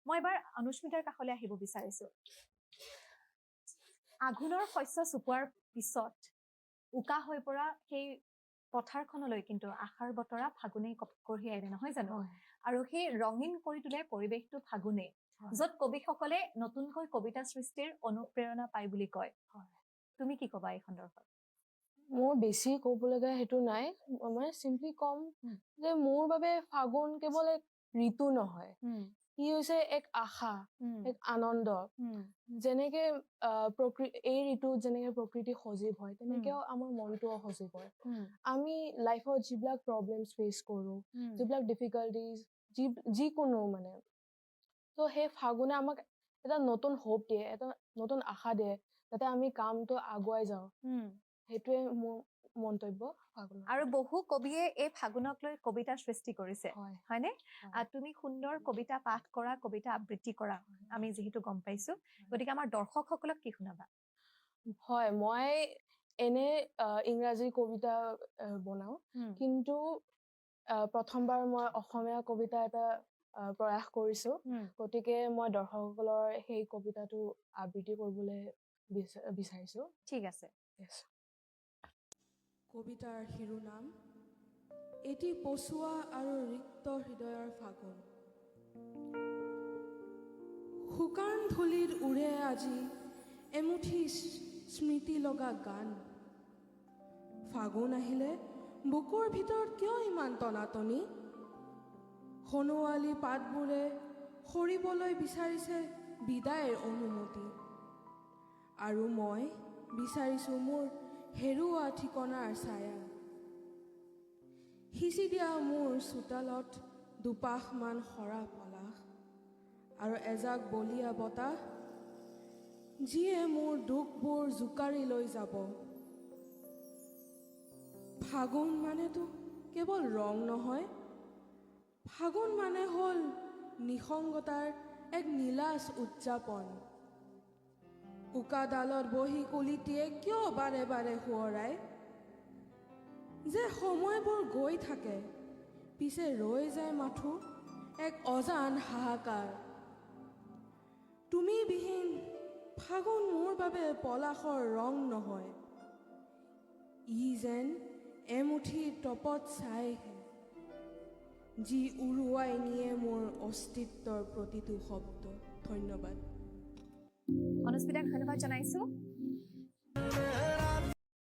মই এবাৰ অনুস্মিতাৰ কাষলৈ আহিব বিচাৰিছো আঘোণৰ শস্য চপোৱাৰ পিছত উকা হৈ পৰা সেই পথাৰখনলৈ কিন্তু আশাৰ বতৰা ফাগুনে কঢ়িয়াই আনে নহয় জানো আৰু সেই ৰঙীন কৰি তোলে পৰিৱেশটো ফাগুনে য'ত কবিসকলে নতুনকৈ কবিতা সৃষ্টিৰ অনুপ্ৰেৰণা পায় বুলি কয় তুমি কি কবা এই সন্দৰ্ভত মোৰ বেছি ক'ব লগা সেইটো নাই মই চিম্পলি কম যে মোৰ বাবে ফাগুন কেৱল এক ঋতু নহয় ই হৈছে এক আশা এক আনন্দ যেনেকে এই ঋতুত যেনেকে প্ৰকৃতি সজীৱ হয় তেনেকেও আমাৰ মনটোও সজীৱ হয় আমি লাইফত যিবিলাক প্ৰব্লেমছ ফেচ কৰো যিবিলাক ডিফিকাল্টিজ যিকোনো মানে তো সেই ফাগুনে আমাক এটা নতুন হোপ দিয়ে এটা নতুন আশা দিয়ে যাতে আমি কামটো আগুৱাই যাওঁ সেইটোৱে মোৰ মন্তব্য ফাগুনৰ আৰু বহু কবিয়ে এই ফাগুনক লৈ কবিতা সৃষ্টি কৰিছে হয়নে তুমি সুন্দৰ কবিতা পাঠ কৰা কবিতা আবৃত্তি কৰা আমি যেহেতু গম পাইছো গতিকে আমাৰ দৰ্শকসকলক কি শুনাবা হয় মই এনে ইংৰাজী কবিতা বনাও কিন্তু প্ৰথমবাৰ মই অসমীয়া কবিতা এটা প্ৰয়াস কৰিছো গতিকে মই দৰ্শকসকলৰ সেই কবিতাটো আবৃত্তি কৰিবলৈ বিচাৰিছো ঠিক আছে কবিতাৰ শিৰোনাম এটি পচোৱা আৰু ৰিক্ত হৃদয়ৰ ফাগুন শুকান ধূলিত উৰে আজি এমুঠি স্মৃতি লগা গান ফাগুন আহিলে বুকুৰ ভিতৰত কিয় ইমান টনাটনি সোণোৱালী পাতবোৰে সৰিবলৈ বিচাৰিছে বিদায়ৰ অনুমতি আৰু মই বিচাৰিছো মোৰ হেৰুৱা ঠিকনাৰ ছায়া সিঁচি দিয়া মোৰ চোতালত দুপাহমান সৰা পলাশ আৰু এজাক বলীয়া বতাহ যিয়ে মোৰ দুখবোৰ জোকাৰি লৈ যাব ফাগুন মানেতো কেৱল ৰং নহয় ফাগুন মানে হ'ল নিসংগতাৰ এক নীলাজ উদযাপন উকা ডালত বহি কলিটিয়ে কিয় বাৰে বাৰে সোঁৱৰাই যে সময়বোৰ গৈ থাকে পিছে ৰৈ যায় মাথো এক অজান হাহাকাৰ তুমি বিহীন ফাগুন মোৰ বাবে পলাশৰ ৰং নহয় ই যেন এমুঠি তপত চাইহে যি উৰুৱাই নিয়ে মোৰ অস্তিত্বৰ প্ৰতিটো শব্দ ধন্যবাদ অনুস্মিতাক ধন্যবাদ জনাইছো